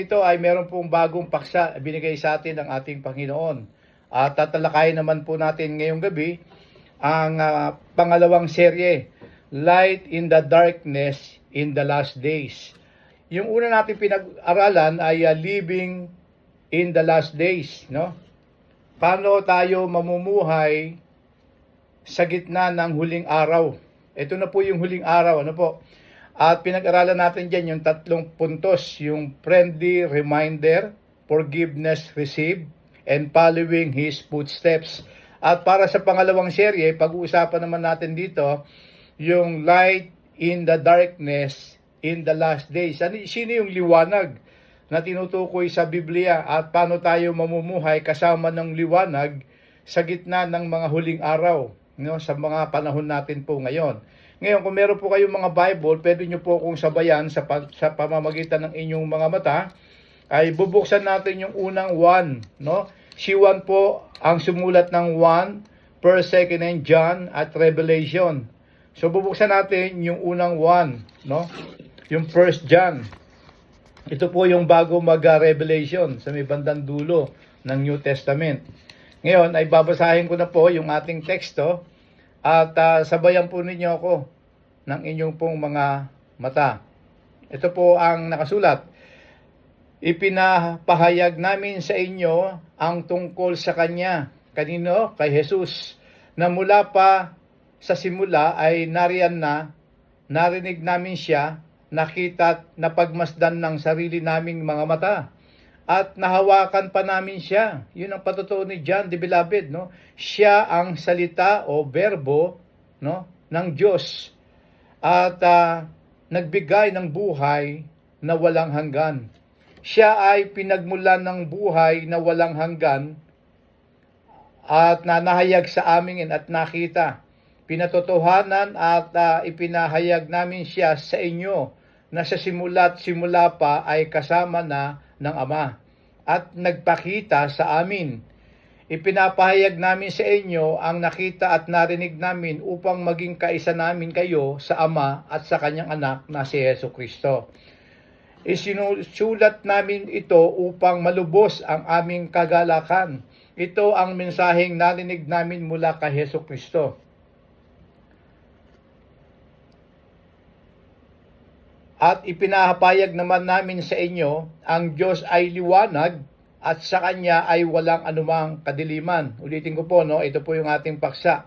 Ito ay meron pong bagong paksa binigay sa atin ng ating Panginoon. At tatalakayin naman po natin ngayong gabi ang pangalawang serye, Light in the Darkness in the Last Days. Yung una natin pinag-aralan ay Living in the Last Days, no? Paano tayo mamumuhay sa gitna ng huling araw? Ito na po yung huling araw, ano po? At pinag-aralan natin dyan yung tatlong puntos, yung friendly reminder, forgiveness received, and following His footsteps. At para sa pangalawang serye, pag-uusapan naman natin dito, yung light in the darkness in the last days. Sino yung liwanag na tinutukoy sa Biblia at paano tayo mamumuhay kasama ng liwanag sa gitna ng mga huling araw, no, sa mga panahon natin po ngayon. Ngayon, kung meron po kayong mga Bible, pwede nyo po kung sabayan sa pamamagitan ng inyong mga mata, ay bubuksan natin yung unang 1, no? Si Juan po ang sumulat ng 1, 1st, 2nd, and John at Revelation. So bubuksan natin yung unang 1, no? Yung 1st John. Ito po yung bago mag-Revelation sa may bandang dulo ng New Testament. Ngayon ay babasahin ko na po yung ating teksto. At sabayan po ninyo ako ng inyong pong mga mata. Ito po ang nakasulat. Ipinapahayag namin sa inyo ang tungkol sa Kanya. Kanino? Kay Jesus. Na mula pa sa simula ay narinig namin siya, nakita at napagmasdan ng sarili naming mga mata. At nahawakan pa namin siya. Yun ang patutuo ni John the Beloved, no? Siya ang salita o verbo, no, ng Diyos. At nagbigay ng buhay na walang hanggan. Siya ay pinagmulan ng buhay na walang hanggan at nanahayag sa amin at nakita. Pinatotohanan at ipinahayag namin siya sa inyo na sa simula pa ay kasama na ng Ama at nagpakita sa amin. Ipinapahayag namin sa inyo ang nakita at narinig namin upang maging kaisa namin kayo sa Ama at sa Kanyang anak na si Jesucristo. Isinusulat namin ito upang malubos ang aming kagalakan. Ito ang mensaheng narinig namin mula kay Jesucristo. At ipinahapayag naman namin sa inyo, ang Diyos ay liwanag at sa Kanya ay walang anumang kadiliman. Ulitin ko po, no, ito po yung ating paksa.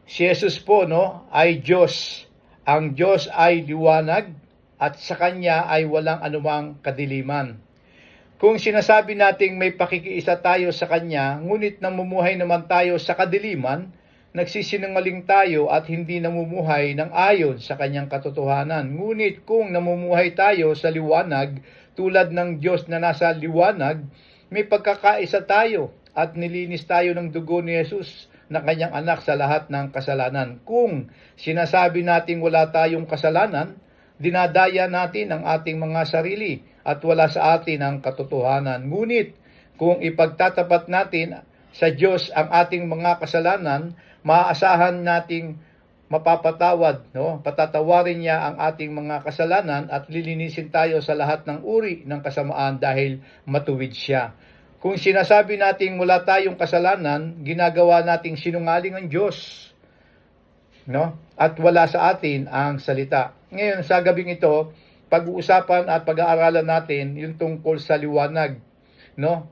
Si Jesus po, no, ay Diyos. Ang Diyos ay liwanag at sa Kanya ay walang anumang kadiliman. Kung sinasabi nating may pakikiisa tayo sa Kanya, ngunit namumuhay naman tayo sa kadiliman, nagsisinungaling tayo at hindi namumuhay ng ayon sa Kanyang katotohanan. Ngunit kung namumuhay tayo sa liwanag, tulad ng Diyos na nasa liwanag, may pagkakaisa tayo at nilinis tayo ng dugo ni Jesus na Kanyang anak sa lahat ng kasalanan. Kung sinasabi nating wala tayong kasalanan, dinadaya natin ang ating mga sarili at wala sa atin ang katotohanan. Ngunit kung ipagtatapat natin sa Diyos ang ating mga kasalanan, maaasahan nating mapapatawad, no? Patatawarin niya ang ating mga kasalanan at lilinisin tayo sa lahat ng uri ng kasamaan dahil matuwid siya. Kung sinasabi nating wala tayong kasalanan, ginagawa nating sinungaling ang Diyos, no? At wala sa atin ang salita. Ngayon sa gabing ito, pag-uusapan at pag-aaralan natin yung tungkol sa liwanag, no?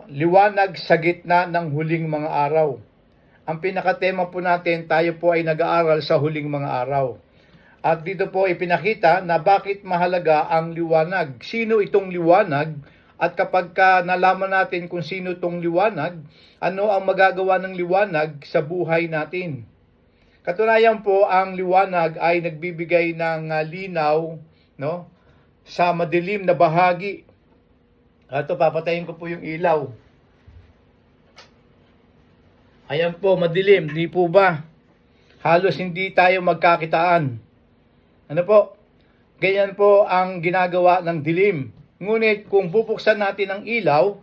Liwanag sa gitna ng huling mga araw. Ang pinakatema po natin, tayo po ay nag-aaral sa huling mga araw. At dito po ipinakita na bakit mahalaga ang liwanag. Sino itong liwanag? At kapag nalaman natin kung sino itong liwanag, ano ang magagawa ng liwanag sa buhay natin? Katunayan po, ang liwanag ay nagbibigay ng linaw, no, sa madilim na bahagi. Ito, papatayin ko po yung ilaw. Ayan po, madilim, di po ba? Halos hindi tayo magkakitaan. Ano po? Ganyan po ang ginagawa ng dilim. Ngunit kung bubuksan natin ang ilaw,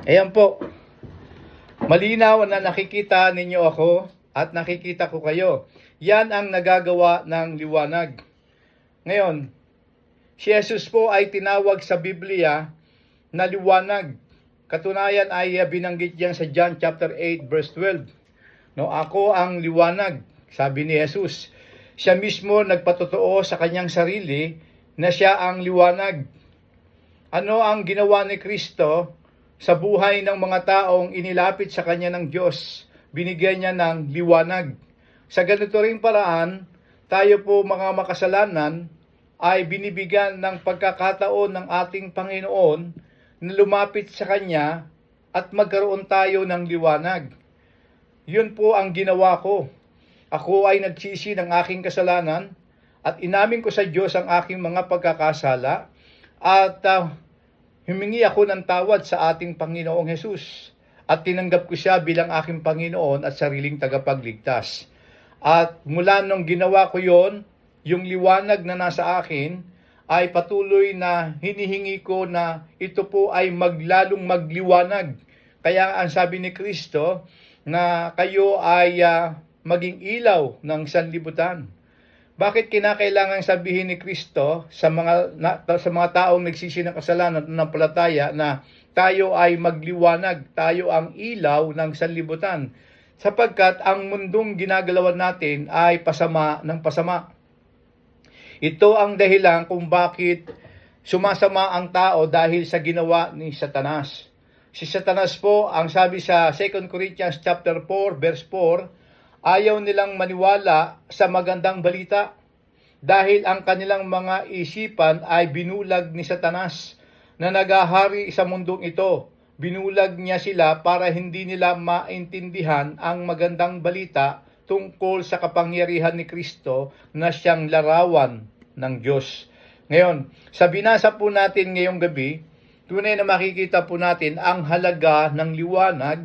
ayan po, malinaw na nakikita ninyo ako at nakikita ko kayo. Yan ang nagagawa ng liwanag. Ngayon, si Jesus po ay tinawag sa Biblia na liwanag. Katunayan ay binanggit yan sa John chapter 8 verse 12. No, ako ang liwanag, sabi ni Jesus. Siya mismo nagpatotoo sa kanyang sarili na siya ang liwanag. Ano ang ginawa ni Kristo sa buhay ng mga taong inilapit sa kanya ng Diyos? Binigyan niya ng liwanag. Sa ganito ring paraan, tayo po mga makasalanan ay binibigyan ng pagkakataon ng ating Panginoon na lumapit sa Kanya at magkaroon tayo ng liwanag. Yun po ang ginawa ko. Ako ay nagsisi ng aking kasalanan at inamin ko sa Diyos ang aking mga pagkakasala at humingi ako ng tawad sa ating Panginoong Hesus at tinanggap ko siya bilang aking Panginoon at sariling tagapagligtas. At mula nung ginawa ko yon, yung liwanag na nasa akin ay patuloy na hinihingi ko na ito po ay maglalong magliwanag. Kaya ang sabi ni Kristo na kayo ay maging ilaw ng sanlibutan. Bakit kinakailangan sabihin ni Kristo sa mga taong nagsisi ng kasalanan at nanampalataya na tayo ay magliwanag, tayo ang ilaw ng sanlibutan? Sapagkat ang mundong ginagalawan natin ay pasama ng pasama. Ito ang dahilan kung bakit sumasama ang tao dahil sa ginawa ni Satanas. Si Satanas po, ang sabi sa 2 Corinthians chapter 4 verse 4, ayaw nilang maniwala sa magandang balita dahil ang kanilang mga isipan ay binulag ni Satanas na nagahari sa mundong ito. Binulag niya sila para hindi nila maintindihan ang magandang balita tungkol sa kapangyarihan ni Kristo na siyang larawan ng Diyos. Ngayon, sa binasa po natin ngayong gabi, tunay na makikita po natin ang halaga ng liwanag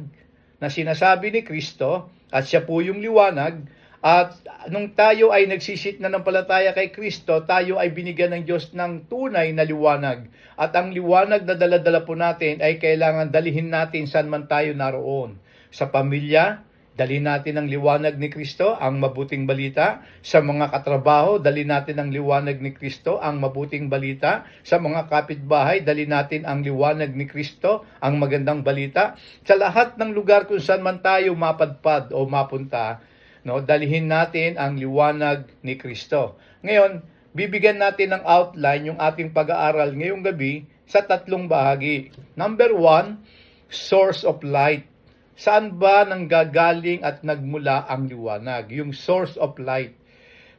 na sinasabi ni Kristo at siya po yung liwanag. At nung tayo ay nagsisit na ng palataya kay Kristo, tayo ay binigyan ng Diyos ng tunay na liwanag. At ang liwanag na dala-dala po natin ay kailangan dalihin natin saan man tayo naroon. Sa pamilya, dalhin natin ang liwanag ni Kristo, ang mabuting balita. Sa mga katrabaho, dalhin natin ang liwanag ni Kristo, ang mabuting balita. Sa mga kapitbahay, dalhin natin ang liwanag ni Kristo, ang magandang balita. Sa lahat ng lugar kung saan man tayo mapadpad o mapunta, no, dalhin natin ang liwanag ni Kristo. Ngayon, bibigyan natin ng outline yung ating pag-aaral ngayong gabi sa tatlong bahagi. Number 1, source of light. Saan ba nanggagaling at nagmula ang liwanag? Yung source of light.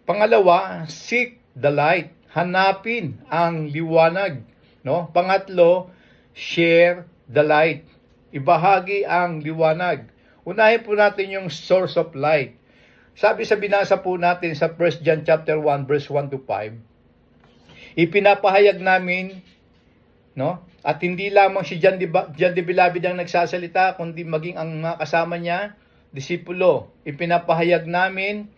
Pangalawa, seek the light. Hanapin ang liwanag. No? Pangatlo, share the light. Ibahagi ang liwanag. Unahin po natin yung source of light. Sabi sa binasa po natin sa 1 John chapter 1 verse 1 to 5, ipinapahayag namin, no? At hindi lamang si John the Beloved ang nagsasalita, kundi maging ang mga kasama niya, disipulo. Ipinapahayag namin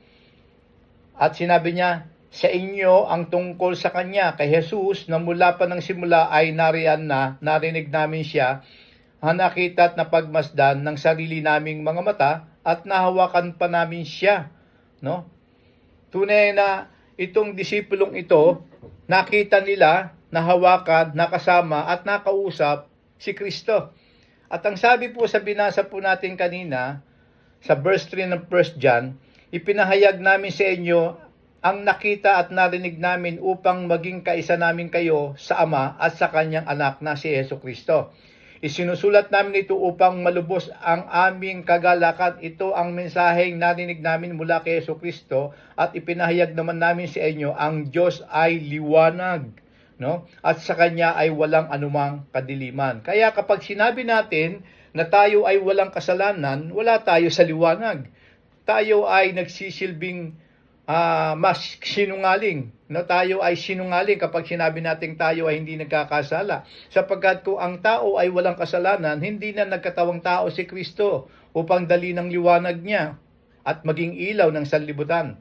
at sinabi niya, sa inyo ang tungkol sa Kanya, kay Jesus, na mula pa ng simula ay narinig namin siya, nakita at napagmasdan ng sarili naming mga mata, at nahawakan pa namin siya. No? Tunay na itong disipulong ito, nakita nila, nahawakan, nakasama at nakausap si Kristo. At ang sabi po sa binasa po natin kanina, sa verse 3 ng 1 John, ipinahayag namin sa inyo ang nakita at narinig namin upang maging kaisa namin kayo sa Ama at sa Kanyang anak na si Jesucristo. Isinusulat namin ito upang malubos ang aming kagalakan. Ito ang mensaheng narinig namin mula kay Jesucristo at ipinahayag naman namin sa inyo, ang Diyos ay liwanag. No? At sa Kanya ay walang anumang kadiliman. Kaya kapag sinabi natin na tayo ay walang kasalanan, wala tayo sa liwanag. Tayo ay nagsisilbing mas sinungaling. No, tayo ay sinungaling kapag sinabi natin tayo ay hindi nagkakasala. Sapagkat kung ang tao ay walang kasalanan, hindi na nagkatawang tao si Kristo upang dali ng liwanag niya at maging ilaw ng sanlibutan.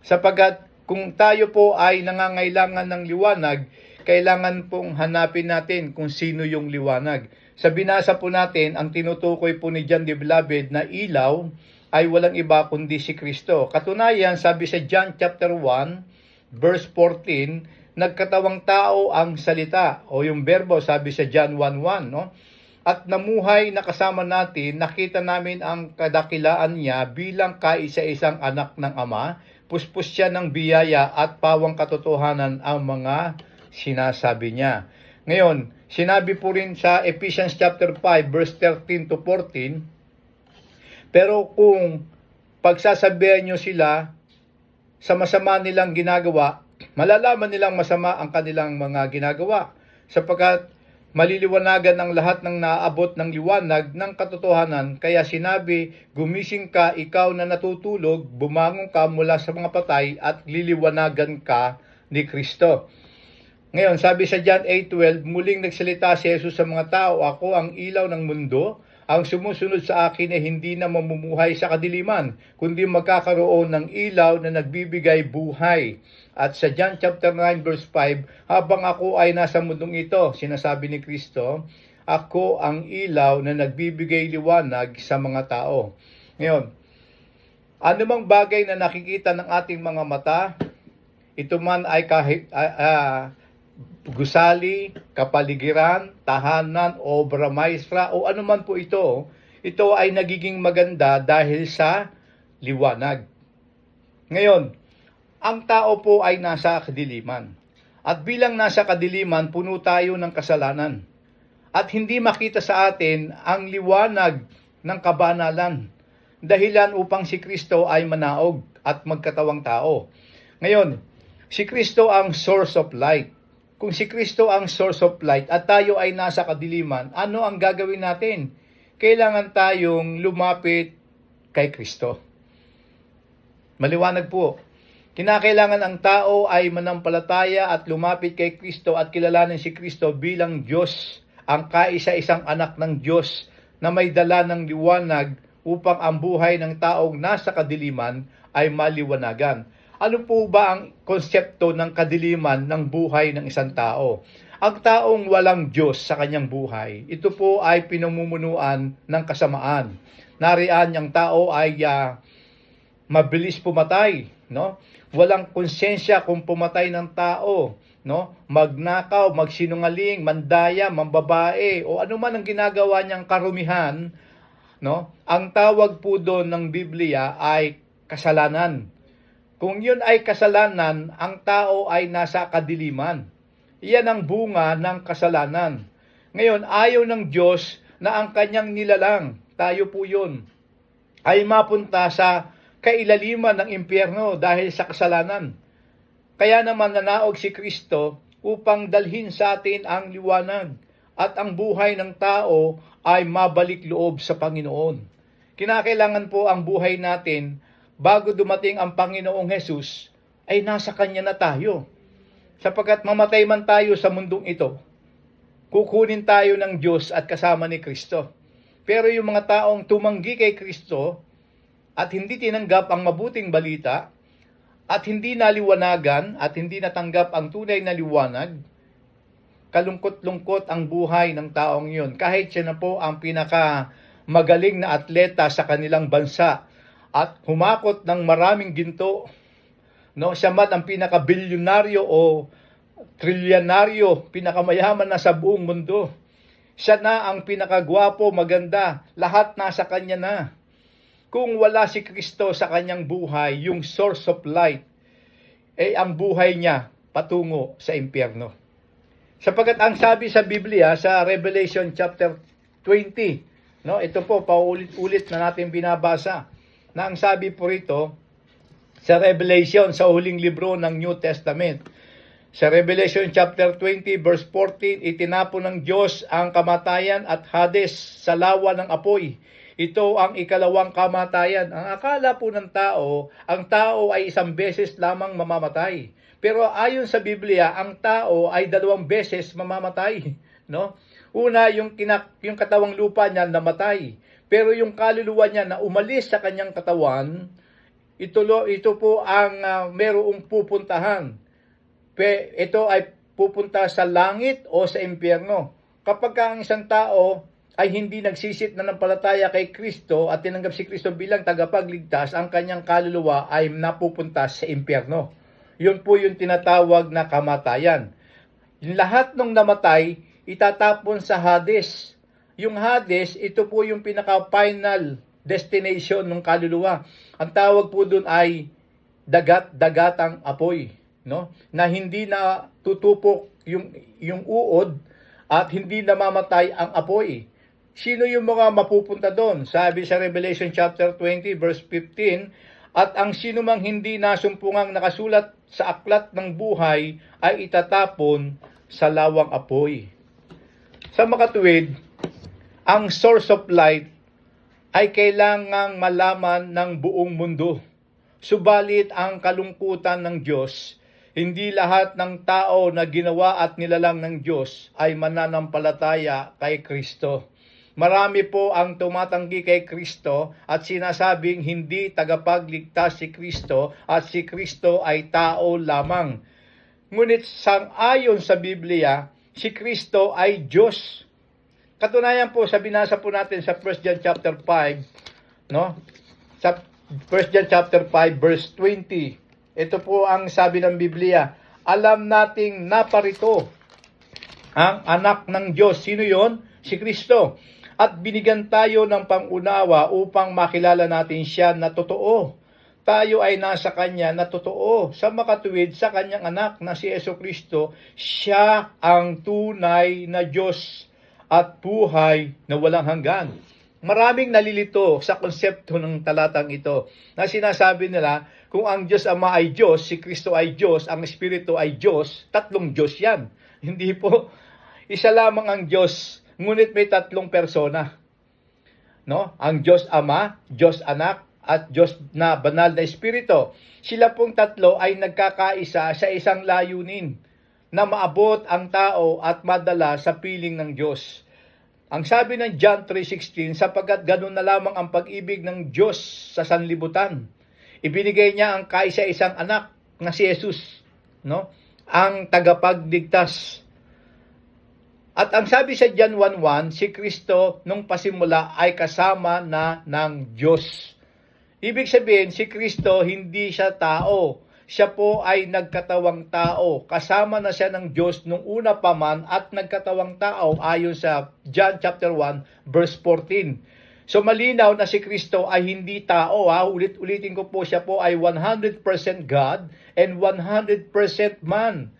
Sapagkat kung tayo po ay nangangailangan ng liwanag, kailangan pong hanapin natin kung sino yung liwanag. Sa binasa po natin, ang tinutukoy po ni John the Beloved na ilaw ay walang iba kundi si Kristo. Katunayan, sabi sa John chapter 1, verse 14, nagkatawang tao ang salita o yung berbo, sabi sa John 1:1, no? At namuhay na kasama natin, nakita namin ang kadakilaan niya bilang kaisa-isang anak ng Ama, puspos siya ng biyaya at pawang katotohanan ang mga sinasabi niya. Ngayon, sinabi po rin sa Ephesians chapter 5 verse 13 to 14, pero kung pagsasabihan nyo sila sa masama nilang ginagawa, malalaman nilang masama ang kanilang mga ginagawa, sapagkat maliliwanagan ang lahat ng naaabot ng liwanag ng katotohanan. Kaya sinabi, gumising ka, ikaw na natutulog, bumangon ka mula sa mga patay at liliwanagan ka ni Kristo. Ngayon, sabi sa John 8:12, muling nagsalita si Jesus sa mga tao, ako ang ilaw ng mundo, ang sumusunod sa akin ay hindi na mamumuhay sa kadiliman, kundi magkakaroon ng ilaw na nagbibigay buhay. At sa John chapter 9 verse 5, habang ako ay nasa mundong ito, sinasabi ni Kristo, ako ang ilaw na nagbibigay liwanag sa mga tao. Ngayon, anumang bagay na nakikita ng ating mga mata, ito man ay kahit gusali, kapaligiran, tahanan, obra maestra o anuman po ito ay nagiging maganda dahil sa liwanag. Ngayon, ang tao po ay nasa kadiliman. At bilang nasa kadiliman, puno tayo ng kasalanan. At hindi makita sa atin ang liwanag ng kabanalan. Dahilan upang si Kristo ay manaog at magkatawang tao. Ngayon, si Kristo ang source of light. Kung si Kristo ang source of light at tayo ay nasa kadiliman, ano ang gagawin natin? Kailangan tayong lumapit kay Kristo. Maliwanag po. Kinakailangan ang tao ay manampalataya at lumapit kay Kristo at kilalanin si Kristo bilang Diyos, ang kaisa-isang anak ng Diyos na may dala ng liwanag upang ang buhay ng taong nasa kadiliman ay maliwanagan. Ano po ba ang konsepto ng kadiliman ng buhay ng isang tao? Ang taong walang Diyos sa kanyang buhay, ito po ay pinamumunuan ng kasamaan. Nariyan ang tao ay mabilis pumatay, no? Walang konsensya kung pumatay ng tao, no? Magnakaw, magsinungaling, mandaya, mambabae o ano man ang ginagawa niyang karumihan, no? Ang tawag po doon ng Biblia ay kasalanan. Kung yun ay kasalanan, ang tao ay nasa kadiliman. Iyan ang bunga ng kasalanan. Ngayon, ayaw ng Diyos na ang kanyang nilalang, tayo po yun, ay mapunta sa kailaliman ng impyerno dahil sa kasalanan. Kaya naman nanaog si Kristo upang dalhin sa atin ang liwanag at ang buhay ng tao ay mabalik loob sa Panginoon. Kinakailangan po ang buhay natin bago dumating ang Panginoong Hesus ay nasa Kanya na tayo. Sapagkat mamatay man tayo sa mundong ito, kukunin tayo ng Diyos at kasama ni Kristo. Pero yung mga taong tumanggi kay Kristo at hindi tinanggap ang mabuting balita at hindi naliwanagan at hindi natanggap ang tunay na liwanag, kalungkot-lungkot ang buhay ng taong yun. Kahit siya na po ang pinakamagaling na atleta sa kanilang bansa at humakot ng maraming ginto, no? Siya man ang pinakabilyonaryo o trilyonaryo, pinakamayaman na sa buong mundo. Siya na ang pinakagwapo, maganda, lahat nasa kanya na. Kung wala si Kristo sa kanyang buhay, yung source of light, ang buhay niya patungo sa impyerno. Sapagkat ang sabi sa Biblia, sa Revelation chapter 20, no, ito po, paulit-ulit na natin binabasa, na ang sabi po rito, sa Revelation, sa huling libro ng New Testament, sa Revelation chapter 20 verse 14, itinapon ng Diyos ang kamatayan at Hades sa lawa ng apoy. Ito ang ikalawang kamatayan. Ang akala po ng tao, ang tao ay isang beses lamang mamamatay. Pero ayon sa Biblia, ang tao ay 2 beses mamamatay, no? Una, yung katawang lupa niya namatay. Pero yung kaluluwa niya na umalis sa kanyang katawan, ito po ang merong pupuntahan. Ito ay pupunta sa langit o sa impyerno. Kapag ang isang tao ay hindi nagsisit na ng palataya kay Kristo at tinanggap si Kristo bilang tagapagligtas, ang kanyang kaluluwa ay napupunta sa impyerno. Yun po yung tinatawag na kamatayan. Yung lahat ng namatay, itatapon sa Hades. Yung Hades, ito po yung pinaka-final destination ng kaluluwa. Ang tawag po dun ay dagatang apoy, no? Na hindi na tutupok yung uod at hindi namamatay ang apoy. Sino yung mga mapupunta doon? Sabi sa Revelation chapter 20 verse 15, at ang sinumang hindi nasumpungang nakasulat sa aklat ng buhay ay itatapon sa lawang apoy. Sa makatuwid, ang source of light ay kailangang malaman ng buong mundo. Subalit ang kalungkutan ng Diyos, hindi lahat ng tao na ginawa at nilalang ng Diyos ay mananampalataya kay Kristo. Marami po ang tumatanggi kay Kristo at sinasabing hindi tagapagligtas si Kristo at si Kristo ay tao lamang. Ngunit sang-ayon sa Biblia, si Kristo ay Diyos. Katunayan po sa binasa po natin sa 1 John chapter 5, no? Sa 1 John chapter 5 verse 20. Ito po ang sabi ng Biblia, alam nating naparito ang anak ng Diyos. Sino 'yon? Si Kristo. At binigyan tayo ng pangunawa upang makilala natin siya na totoo. Tayo ay nasa Kanya na totoo. Sa makatuwid sa Kanyang anak na si Jesucristo, siya ang tunay na Diyos at buhay na walang hanggan. Maraming nalilito sa konsepto ng talatang ito na sinasabi nila kung ang Diyos Ama ay Diyos, si Kristo ay Diyos, ang Espiritu ay Diyos, tatlong Diyos yan. Hindi po, isa lamang ang Diyos, ngunit may tatlong persona. No? Ang Diyos Ama, Diyos Anak, at Diyos na banal na Espiritu. Sila pong tatlo ay nagkakaisa sa isang layunin na maabot ang tao at madala sa piling ng Diyos. Ang sabi ng John 3:16, sapagkat ganun na lamang ang pag-ibig ng Diyos sa sanlibutan. Ibinigay niya ang kaisa-isang anak na si Jesus, no? Ang tagapagligtas. At ang sabi sa John 1:1, si Kristo nung pasimula ay kasama na ng Diyos. Ibig sabihin, si Kristo hindi siya tao. Siya po ay nagkatawang tao. Kasama na siya ng Diyos nung una pa man at nagkatawang tao ayon sa John chapter 1 verse 14. So malinaw na si Kristo ay hindi tao. Ulit-ulitin ko po, siya po ay 100% God and 100% man.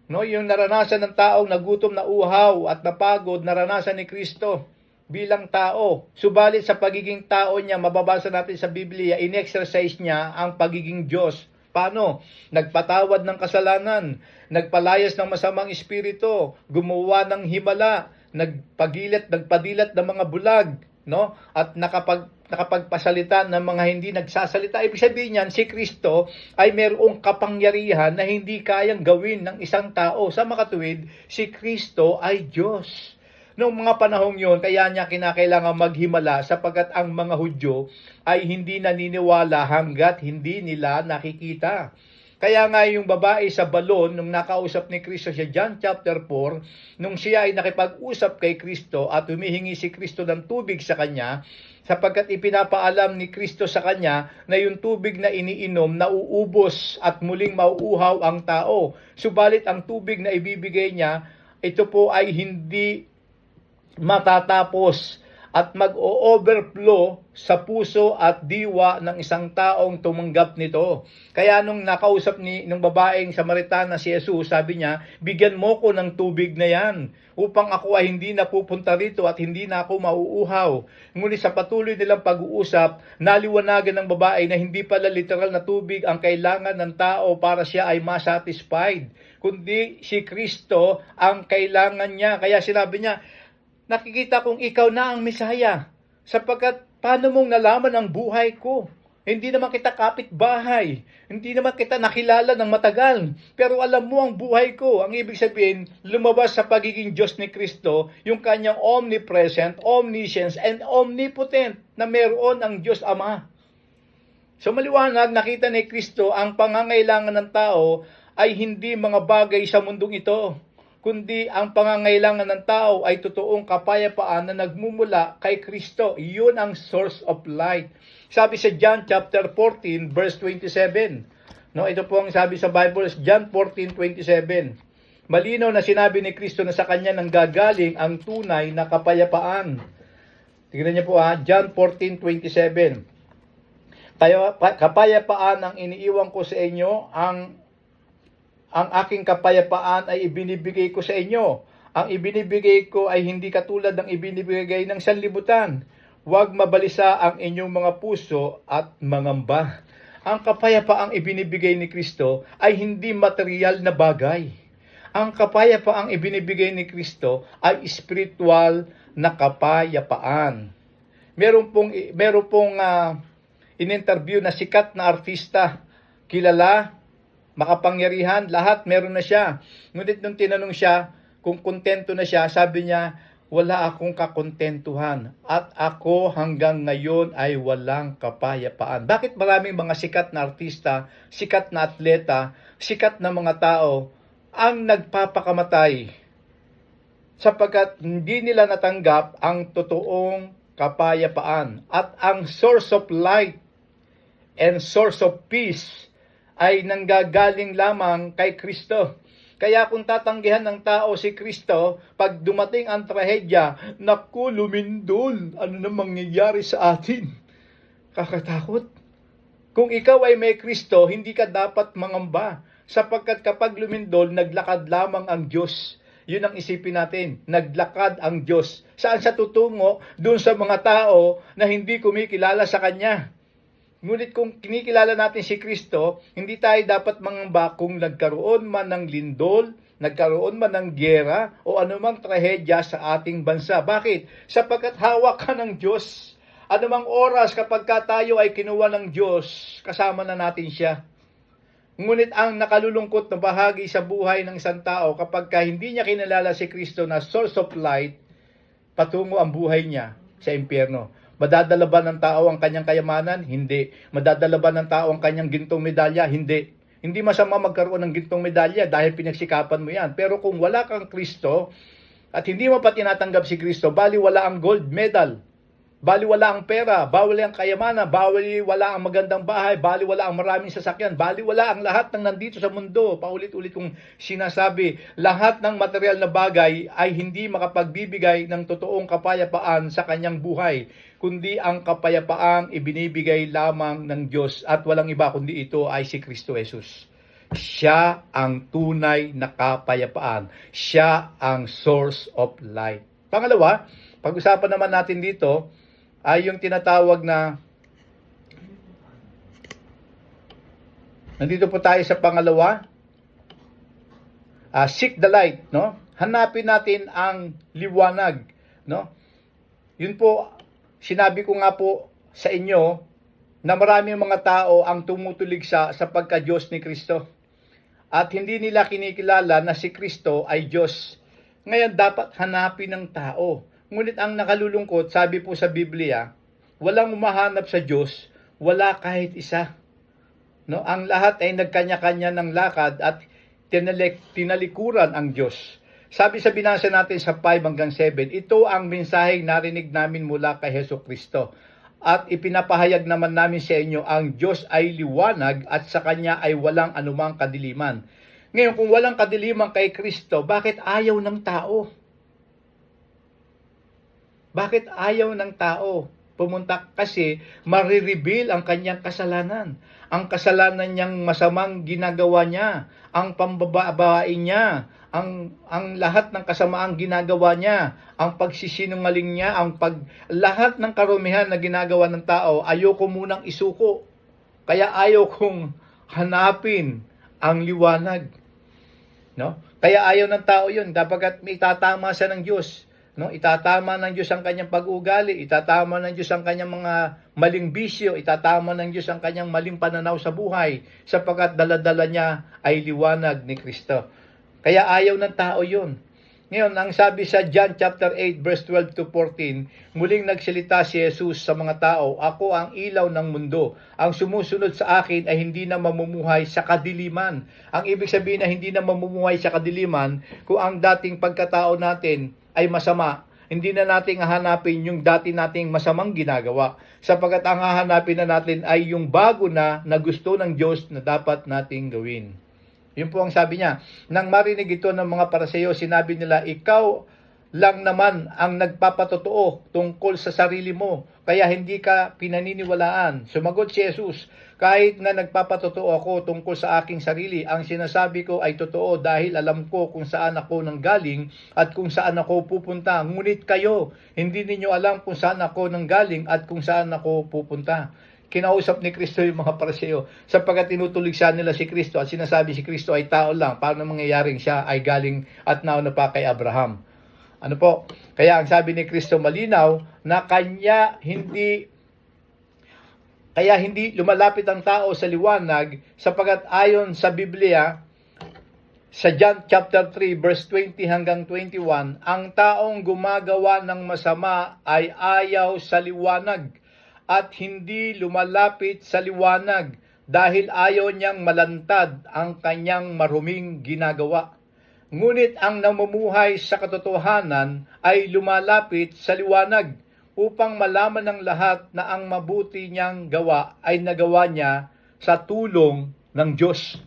No, yung naranasan ng taong nagutom na uhaw at napagod, naranasan ni Kristo bilang tao. Subalit sa pagiging tao niya, mababasa natin sa Biblia, in-exercise niya ang pagiging Diyos. Paano? Nagpatawad ng kasalanan, nagpalayas ng masamang espiritu, gumawa ng himala, nagpadilat ng mga bulag, no? At nakapagpasalita ng mga hindi nagsasalita. Ibig sabihin niyan, si Kristo ay mayroong kapangyarihan na hindi kayang gawin ng isang tao. Sa makatuwid, si Kristo ay Diyos. Noong mga panahong yon, kaya niya kinakailangan maghimala sapagkat ang mga Hudyo ay hindi naniniwala hanggat hindi nila nakikita. Kaya nga yung babae sa balon, nung nakausap ni Kristo sa John chapter 4, nung siya ay nakipag-usap kay Kristo at humihingi si Kristo ng tubig sa kanya, sapagkat ipinapaalam ni Kristo sa kanya na yung tubig na iniinom nauubos at muling mauuhaw ang tao. Subalit ang tubig na ibibigay niya, ito po ay hindi matatapos at mag-o-overflow sa puso at diwa ng isang taong tumanggap nito. Kaya nung nakausap nung babaeng Samaritana si Jesus, sabi niya, bigyan mo ko ng tubig na yan upang ako ay hindi napupunta rito at hindi na ako mauuhaw. Ngunit sa patuloy nilang pag-uusap, naliwanagan ng babae na hindi pala literal na tubig ang kailangan ng tao para siya ay masatisfied, kundi si Kristo ang kailangan niya. Kaya sinabi niya, nakikita kong ikaw na ang Mesaya, sapagkat paano mong nalaman ang buhay ko? Hindi naman kita kapitbahay, hindi naman kita nakilala ng matagal, pero alam mo ang buhay ko. Ang ibig sabihin, lumabas sa pagiging Diyos ni Kristo, yung kanyang omnipresent, omniscience, and omnipotent, na meron ang Diyos Ama. So maliwanag, nakita ni Kristo ang pangangailangan ng tao ay hindi mga bagay sa mundong ito, kundi ang pangangailangan ng tao ay totoong kapayapaan na nagmumula kay Kristo. Iyon ang source of light. Sabi sa John chapter 14 verse 27. No, ito po ang sabi sa Bible, John 14:27. Malinaw na sinabi ni Kristo na sa kanya nanggagaling ang tunay na kapayapaan. Tingnan niyo po John 14:27. Kaya kapayapaan ang iniiwan ko sa inyo, ang aking kapayapaan ay ibinibigay ko sa inyo. Ang ibinibigay ko ay hindi katulad ng ibinibigay ng sanlibutan. Huwag mabalisa ang inyong mga puso at mangamba. Ang kapayapaang ibinibigay ni Kristo ay hindi material na bagay. Ang kapayapaang ibinibigay ni Kristo ay spiritual na kapayapaan. Meron pong in-interview na sikat na artista, kilala, makapangyarihan, lahat meron na siya. Ngunit nung tinanong siya kung kontento na siya, sabi niya, wala akong kakontentuhan at ako hanggang ngayon ay walang kapayapaan. Bakit maraming mga sikat na artista, sikat na atleta, sikat na mga tao ang nagpapakamatay? Sapagkat hindi nila natanggap ang totoong kapayapaan at ang source of light and source of peace ay nanggagaling lamang kay Kristo. Kaya kung tatanggihan ng tao si Kristo, pag dumating ang trahedya, naku, lumindol, ano na mangyayari sa atin? Kakatakot. Kung ikaw ay may Kristo, hindi ka dapat mangamba. Sapagkat kapag lumindol, naglakad lamang ang Diyos. Yun ang isipin natin, naglakad ang Diyos. Saan sa tutungo? Doon sa mga tao na hindi kumikilala sa Kanya. Ngunit kung kinikilala natin si Kristo, hindi tayo dapat mangamba kung nagkaroon man ng lindol, nagkaroon man ng gyera, o anumang trahedya sa ating bansa. Bakit? Sapagkat hawak ka ng Diyos. Anumang oras kapag tayo ay kinuha ng Diyos, kasama na natin siya. Ngunit ang nakalulungkot na bahagi sa buhay ng isang tao kapag hindi niya kinalala si Kristo na source of light, patungo ang buhay niya sa impyerno. Madadala ba ng tao ang kanyang kayamanan? Hindi. Madadala ba ng tao ang kanyang gintong medalya? Hindi. Hindi masama magkaroon ng gintong medalya dahil pinagsikapan mo yan. Pero kung wala kang Kristo at hindi mo pa tinatanggap si Kristo, bali wala ang gold medal, bali wala ang pera, bali ang kayamanan, bali wala ang magandang bahay, bali wala ang maraming sasakyan, bali wala ang lahat ng nandito sa mundo. Paulit-ulit kong sinasabi, lahat ng material na bagay ay hindi makapagbibigay ng totoong kapayapaan sa kanyang buhay, kundi ang kapayapaang ibinibigay lamang ng Diyos at walang iba kundi ito ay si Kristo Jesus. Siya ang tunay na kapayapaan. Siya ang source of light. Pangalawa, pag-usapan naman natin dito ay yung tinatawag na, nandito po tayo sa pangalawa, seek the light, no? Hanapin natin ang liwanag, no? Yun po, sinabi ko nga po sa inyo na maraming mga tao ang tumutulig sa pagka-Diyos ni Kristo. At hindi nila kinikilala na si Kristo ay Diyos. Ngayon, dapat hanapin ng tao. Ngunit ang nakalulungkot, sabi po sa Biblia, walang umahanap sa Diyos, wala kahit isa. No? Ang lahat ay nagkanya-kanya ng lakad at tinalikuran ang Diyos. Sabi sa binasa natin sa 5-7, ito ang mensaheng narinig namin mula kay Jesucristo. At ipinapahayag naman namin sa inyo, ang Diyos ay liwanag at sa Kanya ay walang anumang kadiliman. Ngayon, kung walang kadiliman kay Kristo, bakit ayaw ng tao? Bakit ayaw ng tao pumunta? Kasi marireveal ang kanyang kasalanan. Ang kasalanan niyang masamang ginagawa niya, ang pambababae niya, ang lahat ng kasamaang ginagawa niya, ang pagsisinungaling niya, lahat ng karumihan na ginagawa ng tao, ayoko munang isuko. Kaya ayaw kong hanapin ang liwanag. No? Kaya ayaw ng tao yun, dapat may itatama siya ng Diyos. No, itatama ng Diyos ang kanyang pag-uugali, itatama ng Diyos ang kanyang mga maling bisyo, itatama ng Diyos ang kanyang maling pananaw sa buhay, sapagkat dala-dala niya ay liwanag ni Kristo. Kaya ayaw ng tao yun. Ngayon, ang sabi sa John chapter 8 verse 12 to 14, muling nagsalita si Jesus sa mga tao, "Ako ang ilaw ng mundo. Ang sumusunod sa akin ay hindi na mamumuhay sa kadiliman." Ang ibig sabihin na hindi na mamumuhay sa kadiliman, kung ang dating pagkatao natin ay masama, hindi na natin hahanapin yung dati nating masamang ginagawa. Sapagkat ang hahanapin na natin ay yung bago na gusto ng Diyos na dapat nating gawin. Yun po ang sabi niya. Nang marinig ito ng mga Pariseo, sinabi nila, "Ikaw lang naman ang nagpapatotoo tungkol sa sarili mo, kaya hindi ka pinaniniwalaan." Sumagot si Jesus, "Kahit na nagpapatotoo ako tungkol sa aking sarili, ang sinasabi ko ay totoo dahil alam ko kung saan ako nanggaling at kung saan ako pupunta. Ngunit kayo, hindi ninyo alam kung saan ako nanggaling at kung saan ako pupunta." Kinausap ni Kristo yung mga Pariseo sapagkat tinutuligsan nila si Kristo at sinasabi si Kristo ay tao lang. Paano mangyayaring siya ay galing at nauna pa kay Abraham? Ano po? Kaya ang sabi ni Kristo malinaw na kaya hindi lumalapit ang tao sa liwanag sapagkat ayon sa Biblia, sa John chapter 3 verse 20 hanggang 21, ang taong gumagawa ng masama ay ayaw sa liwanag at hindi lumalapit sa liwanag dahil ayaw niyang malantad ang kanyang maruming ginagawa. Ngunit ang namumuhay sa katotohanan ay lumalapit sa liwanag upang malaman ng lahat na ang mabuti niyang gawa ay nagawa niya sa tulong ng Diyos.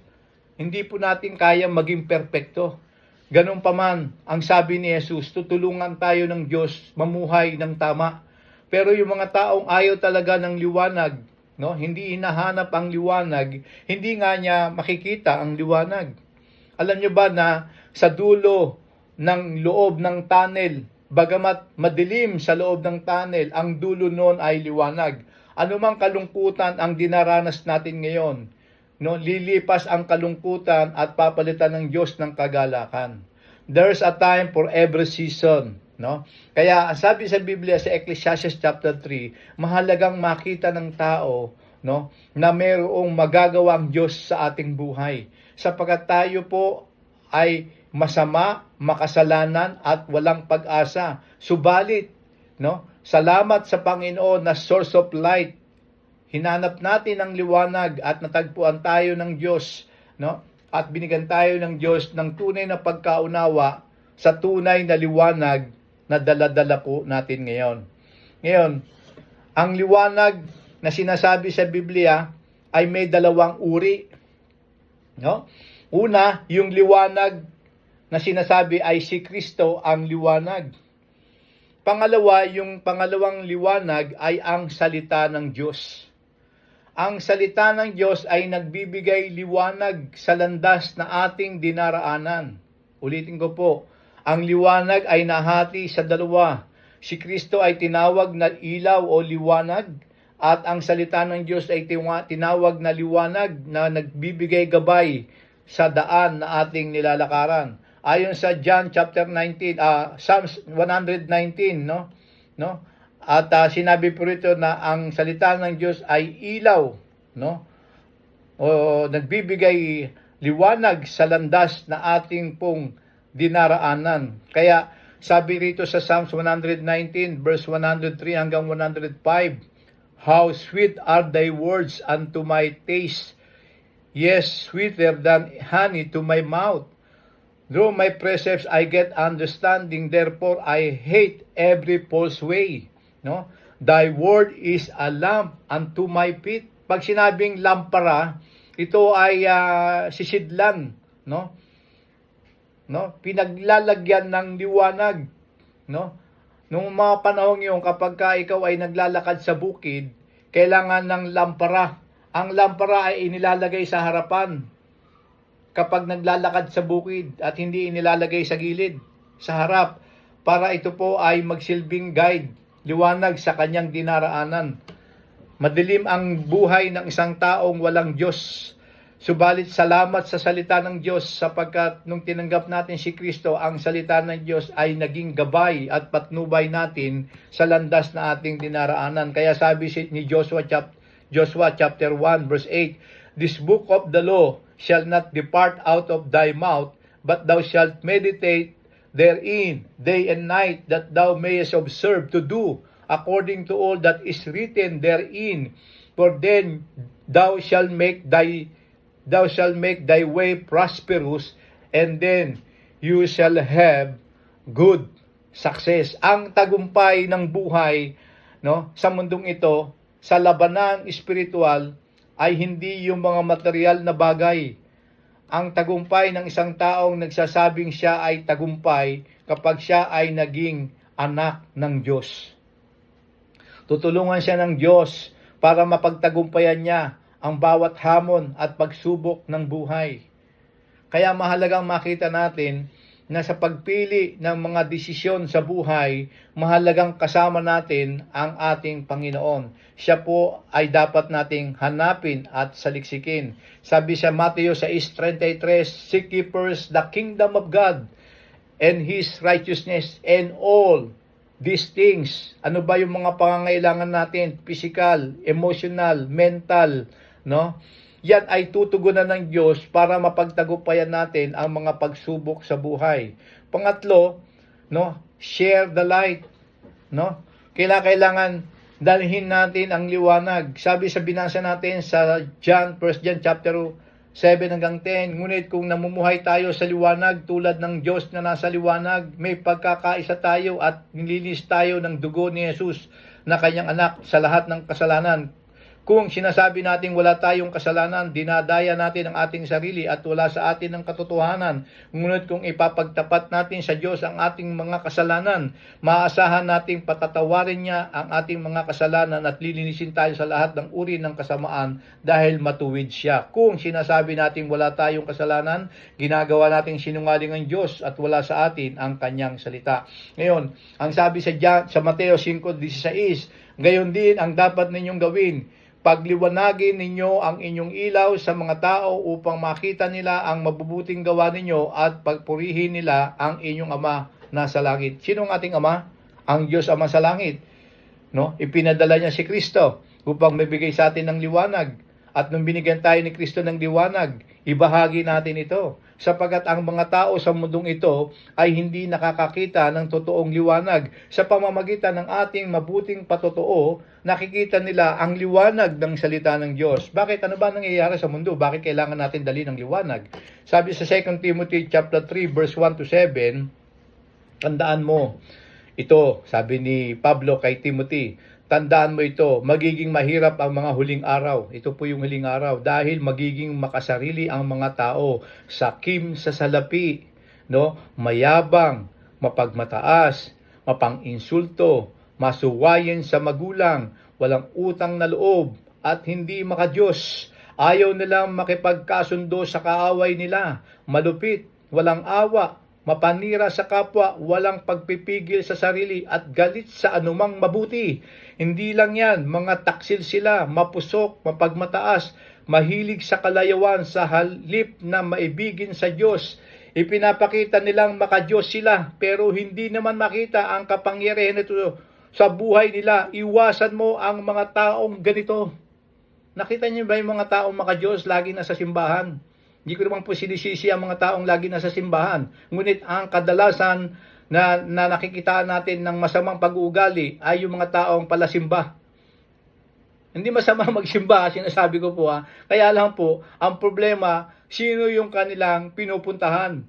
Hindi po natin kaya maging perpekto. Ganun pa man, ang sabi ni Jesus, tutulungan tayo ng Diyos mamuhay ng tama. Pero yung mga taong ayaw talaga ng liwanag, no? Hindi hinahanap ang liwanag, hindi nga niya makikita ang liwanag. Alam niyo ba na sa dulo ng loob ng tunnel, bagamat madilim sa loob ng tunnel, ang dulo noon ay liwanag. Anumang kalungkutan ang dinaranas natin ngayon, no? Lilipas ang kalungkutan at papalitan ng Diyos ng kagalakan. There's a time for every season. No? Kaya sabi sa Biblia sa Ecclesiastes chapter 3, mahalagang makita ng tao, no, na mayroong magagawang Diyos sa ating buhay. Sapagkat tayo po ay masama, makasalanan at walang pag-asa. Subalit, no, salamat sa Panginoon na source of light. Hinanap natin ang liwanag at natagpuan tayo ng Diyos, no? At binigyan tayo ng Diyos ng tunay na pagkaunawa sa tunay na liwanag na dala-dala po natin ngayon. Ngayon, ang liwanag na sinasabi sa Biblia ay may dalawang uri. No? Una, yung liwanag na sinasabi ay si Kristo ang liwanag. Pangalawa, yung pangalawang liwanag ay ang salita ng Diyos. Ang salita ng Diyos ay nagbibigay liwanag sa landas na ating dinaraanan. Ulitin ko po, ang liwanag ay nahati sa dalawa. Si Kristo ay tinawag na ilaw o liwanag at ang salita ng Diyos ay tinawag na liwanag na nagbibigay gabay sa daan na ating nilalakaran. Ayon sa John chapter 19, Psalms 119, no? At sinabi po rito na ang salita ng Diyos ay ilaw, no? O nagbibigay liwanag sa landas na ating pong dinaraanan. Kaya sabi rito sa Psalms 119 verse 103 hanggang 105, "How sweet are thy words unto my taste, yes, sweeter than honey to my mouth. Through my precepts I get understanding, therefore I hate every false way." No? "Thy word is a lamp unto my feet." Pag sinabing lampara, ito ay sisidlan, no? Pinaglalagyan ng liwanag, no? Nung mga panahon yun, kapag ikaw ay naglalakad sa bukid, kailangan ng lampara. Ang lampara ay inilalagay sa harapan kapag naglalakad sa bukid at hindi inilalagay sa gilid, sa harap, para ito po ay magsilbing guide, liwanag sa kanyang dinaraanan. Madilim ang buhay ng isang taong walang Diyos. Subalit salamat sa salita ng Diyos sapagkat nung tinanggap natin si Kristo, ang salita ng Diyos ay naging gabay at patnubay natin sa landas na ating dinaraanan. Kaya sabi ni Joshua chapter 1 verse 8, "This book of the law shall not depart out of thy mouth, but thou shalt meditate therein day and night, that thou mayest observe to do according to all that is written therein. For then thou shalt make thy way prosperous, and then you shall have good success. Ang tagumpay ng buhay, no, sa mundong ito, sa labanan espiritual, ay hindi yung mga material na bagay. Ang tagumpay ng isang taong nagsasabing siya ay tagumpay kapag siya ay naging anak ng Diyos. Tutulungan siya ng Diyos para mapagtagumpayan niya ang bawat hamon at pagsubok ng buhay. Kaya mahalagang makita natin na sa pagpili ng mga desisyon sa buhay, mahalagang kasama natin ang ating Panginoon. Siya po ay dapat nating hanapin at saliksikin. Sabi sa Mateo 6:33, "Seek ye first the kingdom of God and His righteousness, and all these things." Ano ba yung mga pangangailangan natin? Physical, emotional, mental, no? Yan ay tutugunan ng Diyos para mapagtagumpayan natin ang mga pagsubok sa buhay. Pangatlo, no, share the light, no? Kailangan dalhin natin ang liwanag. Sabi sa binasa natin sa 1 John chapter 7 hanggang 10, ngunit kung namumuhay tayo sa liwanag tulad ng Diyos na nasa liwanag, may pagkakaisa tayo at nilinis tayo ng dugo ni Jesus na kanyang anak sa lahat ng kasalanan. Kung sinasabi natin wala tayong kasalanan, dinadaya natin ang ating sarili at wala sa atin ang katotohanan. Ngunit kung ipapagtapat natin sa Diyos ang ating mga kasalanan, maaasahan nating patatawarin niya ang ating mga kasalanan at lilinisin tayo sa lahat ng uri ng kasamaan dahil matuwid siya. Kung sinasabi natin wala tayong kasalanan, ginagawa nating sinungaling ang Diyos at wala sa atin ang kanyang salita. Ngayon, ang sabi sa Mateo 5:16, gayon din ang dapat ninyong gawin. Pagliwanagin ninyo ang inyong ilaw sa mga tao upang makita nila ang mabubuting gawa ninyo at pagpurihin nila ang inyong Ama na sa langit. Sino ang ating Ama? Ang Diyos Ama sa langit. No? Ipinadala niya si Kristo upang mabigay sa atin ng liwanag. At nung binigyan tayo ni Kristo ng liwanag, ibahagi natin ito. Sapagkat ang mga tao sa mundong ito ay hindi nakakakita ng totoong liwanag. Sa pamamagitan ng ating mabuting patotoo, nakikita nila ang liwanag ng salita ng Diyos. Bakit? Ano ba nangyayari sa mundo? Bakit kailangan natin dali ng liwanag? Sabi sa 2 Timothy chapter 3 verse 1-7, tandaan mo, ito, sabi ni Pablo kay Timothy, tandaan mo ito, magiging mahirap ang mga huling araw. Ito po yung huling araw dahil magiging makasarili ang mga tao, sakim sa salapi, no? Mayabang, mapagmataas, mapang-insulto, masuwayin sa magulang, walang utang na loob, at hindi makadiyos. Ayaw nilang makipagkasundo sa kaaway nila, malupit, walang awa, mapanira sa kapwa, walang pagpipigil sa sarili at galit sa anumang mabuti. Hindi lang yan, mga taksil sila, mapusok, mapagmataas, mahilig sa kalayawan sa halip na maibigin sa Diyos. Ipinapakita nilang makadiyos sila pero hindi naman makita ang kapangyarihan nito sa buhay nila. Iwasan mo ang mga taong ganito. Nakita niyo ba yung mga taong makadiyos lagi nasa simbahan? Hindi ko naman po sinisisi ang mga taong lagi nasa simbahan. Ngunit ang kadalasan na nakikita natin ng masamang pag-uugali ay yung mga taong palasimba. Hindi masama magsimba, sinasabi ko po ha. Kaya lang po, ang problema, sino yung kanilang pinupuntahan?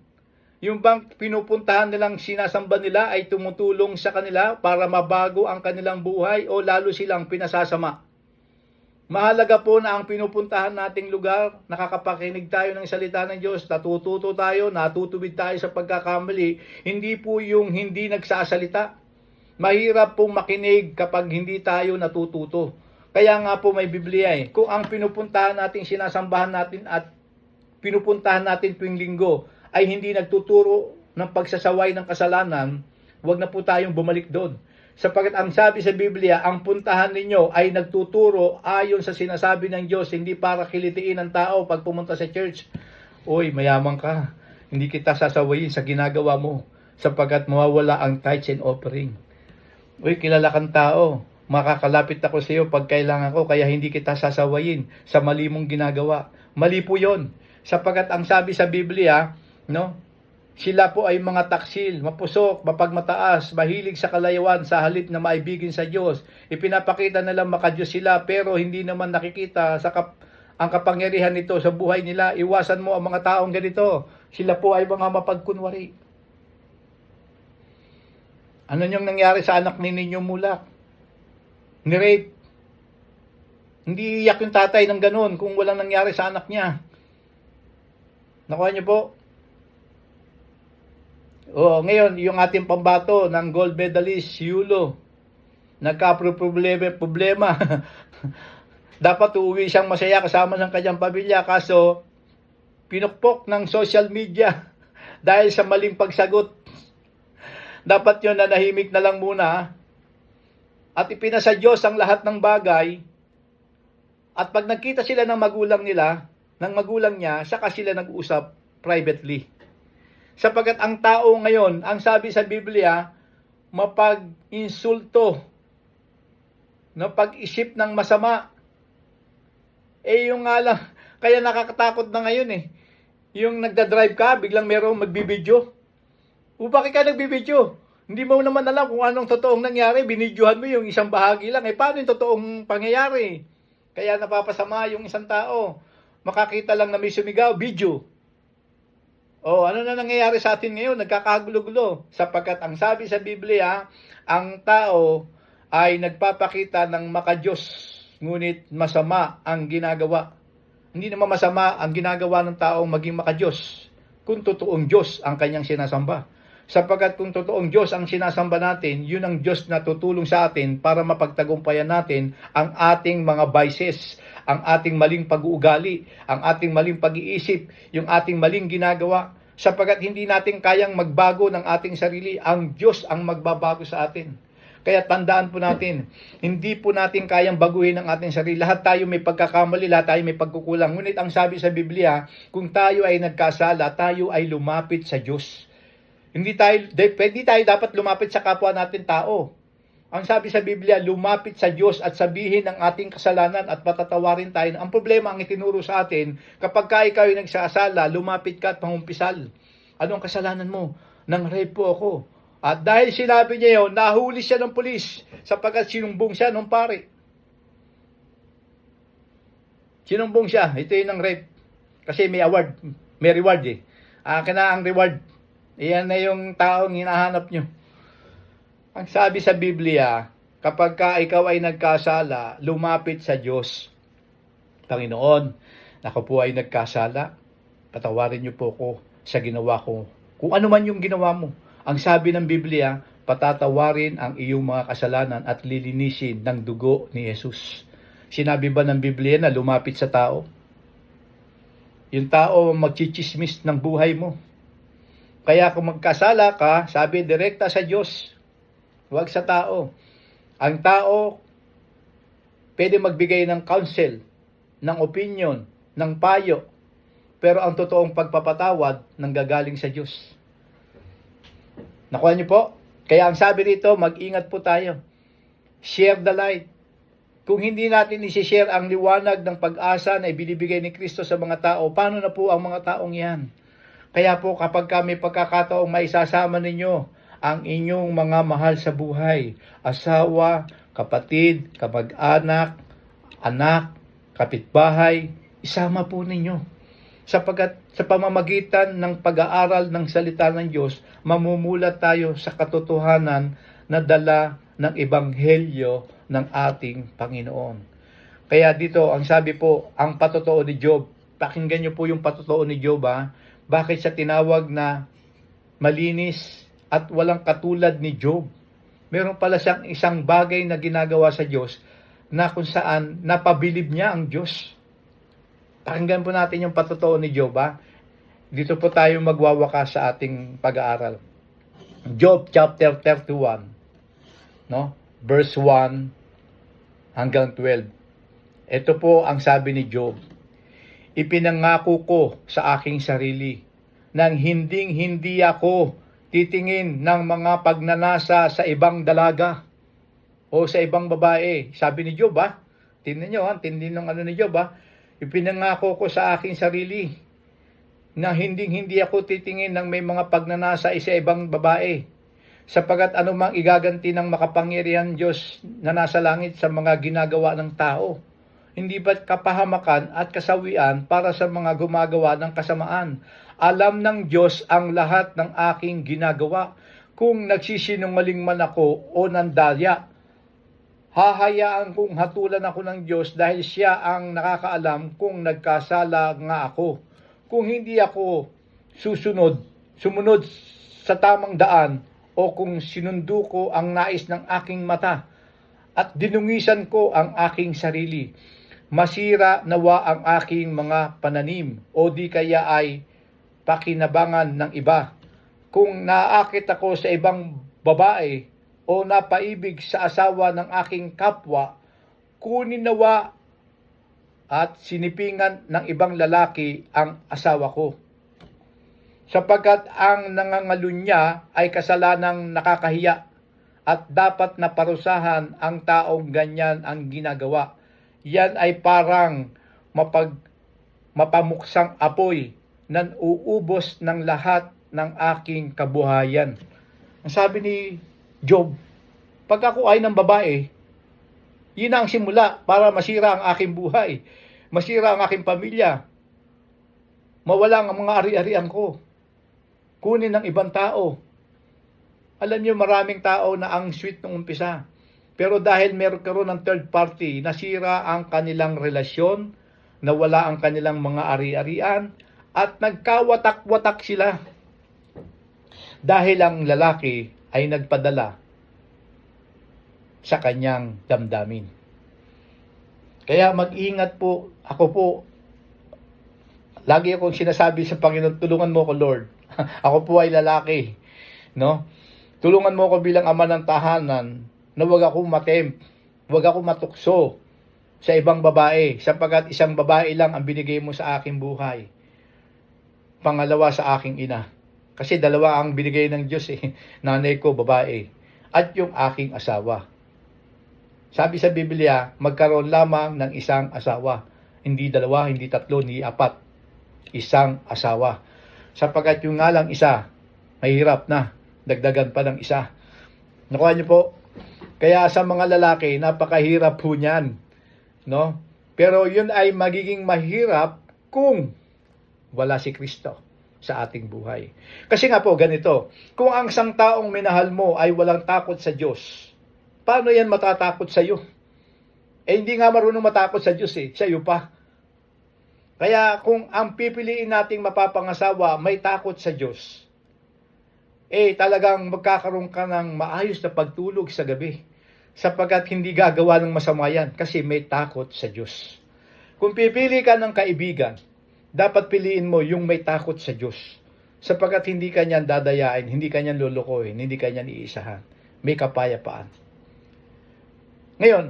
Yung bang pinupuntahan nilang sinasamba nila ay tumutulong sa kanila para mabago ang kanilang buhay o lalo silang pinasasama? Mahalaga po na ang pinupuntahan nating lugar, nakakapakinig tayo ng salita ng Diyos, natututo tayo, natutubid tayo sa pagkakamali, hindi po yung hindi nagsasalita. Mahirap pong makinig kapag hindi tayo natututo. Kaya nga po may Biblia Kung ang pinupuntahan natin, sinasambahan natin at pinupuntahan natin tuwing linggo ay hindi nagtuturo ng pagsasaway ng kasalanan, huwag na po tayong bumalik doon. Sapagkat ang sabi sa Biblia, ang puntahan ninyo ay nagtuturo ayon sa sinasabi ng Diyos, hindi para kilitiin ang tao pag pumunta sa church. Uy, mayaman ka, hindi kita sasawayin sa ginagawa mo, sapagkat mawawala ang tithes and offering. Uy, kilala kang tao, makakalapit ako sa iyo pag kailangan ko, kaya hindi kita sasawayin sa mali mong ginagawa. Mali po yun, sapagkat ang sabi sa Biblia, no? Sila po ay mga taksil, mapusok, mapagmataas, mahilig sa kalayuan sa halip na maibigin sa Diyos. Ipinapakita nilang makadiyos sila pero hindi naman nakikita ang kapangyarihan nito sa buhay nila. Iwasan mo ang mga taong ganito. Sila po ay mga mapagkunwari. Ano niyang nangyari sa anak ni Ninyo Mulak? Ni-rape. Hindi iyak yung tatay ng ganun kung walang nangyari sa anak niya. Nakuha niyo po? Ngayon, yung ating pambato ng gold medalist, Yulo, problema. Dapat uuwi siyang masaya kasama ng kanyang pamilya, kaso pinukpok ng social media dahil sa maling pagsagot. Dapat yun nanahimik na lang muna at ipinasa Diyos ang lahat ng bagay. At pag nagkita sila ng magulang niya, saka sila nag-usap privately. Sapagkat ang tao ngayon, ang sabi sa Biblia, mapag-insulto, pag-isip ng masama. Yung nga lang, kaya nakakatakot na ngayon Yung nagda-drive ka, biglang merong magbibideo. Bakit ka nagbibideo? Hindi mo naman alam kung anong totoong nangyari, binidyohan mo yung isang bahagi lang. Paano yung totoong pangyayari? Kaya napapasama yung isang tao. Makakita lang na may sumigaw, video. Ano na nangyayari sa atin ngayon? Nagkakagulo-gulo. Sapagkat ang sabi sa Biblia, ang tao ay nagpapakita ng makadiyos, ngunit masama ang ginagawa. Hindi naman masama ang ginagawa ng taong maging makadiyos kung totoong Diyos ang kanyang sinasamba. Sapagkat kung totoong Diyos ang sinasamba natin, yun ang Diyos na tutulong sa atin para mapagtagumpayan natin ang ating mga vices, ang ating maling pag-uugali, ang ating maling pag-iisip, yung ating maling ginagawa. Sapagkat hindi natin kayang magbago ng ating sarili, ang Diyos ang magbabago sa atin. Kaya tandaan po natin, hindi po natin kayang baguhin ang ating sarili. Lahat tayo may pagkakamali, lahat tayo may pagkukulang. Ngunit ang sabi sa Biblia, kung tayo ay nagkasala, tayo ay lumapit sa Diyos. Hindi tayo dapat lumapit sa kapwa natin tao. Ang sabi sa Biblia, lumapit sa Diyos at sabihin ang ating kasalanan at patatawarin tayo. Ang problema ang itinuro sa atin, kapag ikaw ay nagsasala, lumapit ka at pangumpisal. Anong kasalanan mo? Nang rape po ako. At dahil sinabi niya yun, nahuli siya ng pulis sapagkat sinumbong siya ng pare. Sinumbong siya, ito yung ng rape. Kasi may award, may reward Akin na ang reward. Iyan na yung taong hinahanap nyo. Ang sabi sa Biblia, kapag ikaw ay nagkasala, lumapit sa Diyos. Panginoon, ako po ay nagkasala. Patawarin niyo po ko sa ginawa ko. Kung ano man yung ginawa mo. Ang sabi ng Biblia, patatawarin ang iyong mga kasalanan at lilinisin ng dugo ni Jesus. Sinabi ba ng Biblia na lumapit sa tao? Yung tao magchichismis ng buhay mo. Kaya kung magkasala ka, sabi direkta sa Diyos. Huwag sa tao. Ang tao, pwede magbigay ng counsel, ng opinion, ng payo. Pero ang totoong pagpapatawad, nanggagaling sa Diyos. Nakuha niyo po? Kaya ang sabi dito, mag-ingat po tayo. Share the light. Kung hindi natin isi-share ang liwanag ng pag-asa na ibinibigay ni Kristo sa mga tao, paano na po ang mga taong yan? Kaya po kapag kami pagkakataong maisasama ninyo ang inyong mga mahal sa buhay, asawa, kapatid, kamag-anak, anak, kapitbahay, isama po ninyo. Sapagkat sa pamamagitan ng pag-aaral ng salita ng Diyos, mamumulat tayo sa katotohanan na dala ng ebanghelyo ng ating Panginoon. Kaya dito, ang sabi po, ang patotoo ni Job, pakinggan niyo po yung patotoo ni Job Bakit siya tinawag na malinis at walang katulad ni Job? Meron pala siyang isang bagay na ginagawa sa Diyos na kung saan napabilib niya ang Diyos. Pakinggan po natin yung patotoo ni Job. Dito po tayo magwawakas sa ating pag-aaral. Job chapter 31, verse 1 hanggang 12. Ito po ang sabi ni Job. Ipinangako ko sa aking sarili nang hindi ako titingin ng mga pagnanasa sa ibang dalaga o sa ibang babae. Sabi ni Job, tingnan nyo, tindi ng ni Job, ipinangako ko sa aking sarili na hindi ako titingin ng may mga pagnanasa sa ibang babae, sapagat anumang igaganti ng makapangyarihan Diyos na nasa langit sa mga ginagawa ng tao. Hindi ba't kapahamakan at kasawian para sa mga gumagawa ng kasamaan? Alam ng Diyos ang lahat ng aking ginagawa. Kung nagsisinungaling man ako o nandalya, hahayaan kong hatulan ako ng Diyos dahil siya ang nakakaalam kung nagkasala nga ako. Kung hindi ako sumunod sa tamang daan, o kung sinundo ko ang nais ng aking mata at dinungisan ko ang aking sarili, masira nawa ang aking mga pananim, o di kaya ay pakinabangan ng iba. Kung naakit ako sa ibang babae o napaibig sa asawa ng aking kapwa, kunin nawa at sinipingan ng ibang lalaki ang asawa ko. Sapagkat ang nangangalunya ay kasalanang nakakahiya at dapat na parusahan ang taong ganyan ang ginagawa. Yan ay parang mapamuksang apoy na uubos ng lahat ng aking kabuhayan. Ang sabi ni Job, pag ako ay ng babae, yun ang simula para masira ang aking buhay, masira ang aking pamilya, mawala ang mga ari-arian ko, kunin ng ibang tao. Alam niyo, maraming tao na ang sweet nung umpisa, pero dahil meron karoon ng third party, nasira ang kanilang relasyon, nawala ang kanilang mga ari-arian, at nagkawatak-watak sila. Dahil ang lalaki ay nagpadala sa kanyang damdamin. Kaya mag-ingat po, ako po, lagi akong sinasabi sa Panginoon, tulungan mo ko, Lord. Ako po ay lalaki, no? Tulungan mo ko bilang ama ng tahanan na wag ako matempt, wag ako matukso sa ibang babae, sapagkat isang babae lang ang binigay mo sa aking buhay. Pangalawa sa aking ina. Kasi dalawa ang binigay ng Diyos Nanay ko, babae. At yung aking asawa. Sabi sa Biblia, magkaroon lamang ng isang asawa. Hindi dalawa, hindi tatlo, hindi apat. Isang asawa. Sapagkat yung nga lang isa, mahirap na. Dagdagan pa ng isa. Nakuha niyo po? Kaya sa mga lalaki, napakahirap po niyan. No? Pero yun ay magiging mahirap kung wala si Kristo sa ating buhay. Kasi nga po, ganito, kung ang isang taong minahal mo ay walang takot sa Diyos, paano yan matatakot sa iyo? Hindi nga marunong matakot sa Diyos sa iyo pa. Kaya kung ang pipiliin nating mapapangasawa may takot sa Diyos, talagang magkakaroon ka ng maayos na pagtulog sa gabi, sapagkat hindi gagawa ng masama yan kasi may takot sa Diyos. Kung pipili ka ng kaibigan, dapat piliin mo yung may takot sa Diyos. Sapagkat hindi ka niyan dadayain, hindi ka niyan lulukohin, hindi ka niyan iisahan. May kapayapaan. Ngayon,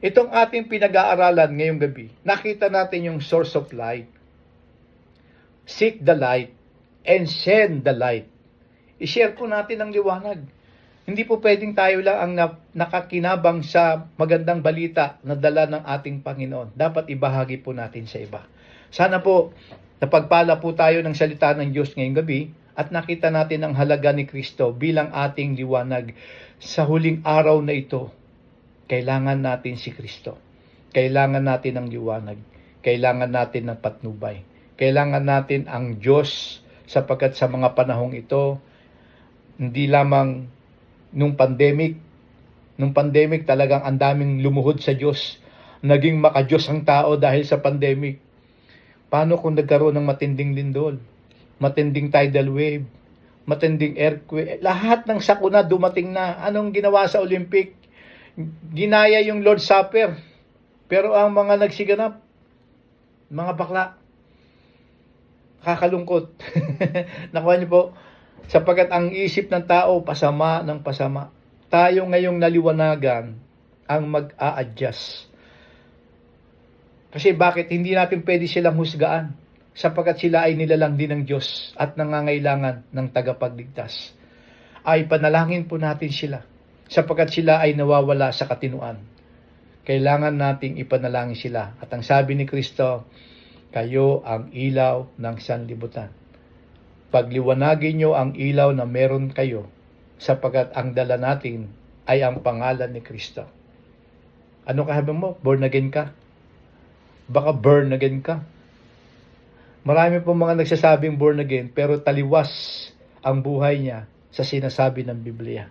itong ating pinag-aaralan ngayong gabi, nakita natin yung source of light. Seek the light and send the light. I-share po natin ang liwanag. Hindi po pwedeng tayo lang ang nakakinabang sa magandang balita na dala ng ating Panginoon. Dapat ibahagi po natin sa iba. Sana po, napagpala po tayo ng salita ng Diyos ngayong gabi at nakita natin ang halaga ni Kristo bilang ating liwanag. Sa huling araw na ito, kailangan natin si Kristo. Kailangan natin ang liwanag. Kailangan natin ng patnubay. Kailangan natin ang Diyos, sapagkat sa mga panahong ito, hindi lamang nung pandemic talagang ang daming lumuhod sa Diyos. Naging maka-Diyos ang tao dahil sa pandemic. Paano kung nagkaroon ng matinding lindol, matinding tidal wave, matinding earthquake? Lahat ng sakuna dumating na. Anong ginawa sa Olympic? Ginaya yung Lord's Supper. Pero ang mga nagsiganap, mga bakla, kakalungkot. Nakuha niyo po? Sapagkat ang isip ng tao, pasama ng pasama. Tayo ngayong naliwanagan ang mag-a-adjust. Kasi bakit? Hindi natin pwede silang husgaan. Sapagkat sila ay nilalang din ng Diyos at nangangailangan ng tagapagligtas. Ay panalangin po natin sila. Sapagkat sila ay nawawala sa katinuan. Kailangan nating ipanalangin sila. At ang sabi ni Kristo, Kayo ang ilaw ng sanlibutan. Pagliwanagin nyo ang ilaw na meron kayo, sapagkat ang dala natin ay ang pangalan ni Kristo. Ano kahabi mo? Born again ka? Baka burn again ka? Marami po mga nagsasabing born again, pero taliwas ang buhay niya sa sinasabi ng Biblia.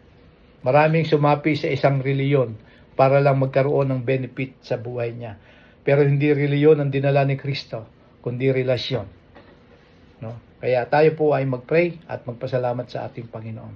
Maraming sumapi sa isang reliyon para lang magkaroon ng benefit sa buhay niya. Pero hindi reliyon ang dinala ni Kristo, kundi relasyon. No? Kaya tayo po ay mag-pray at magpasalamat sa ating Panginoon.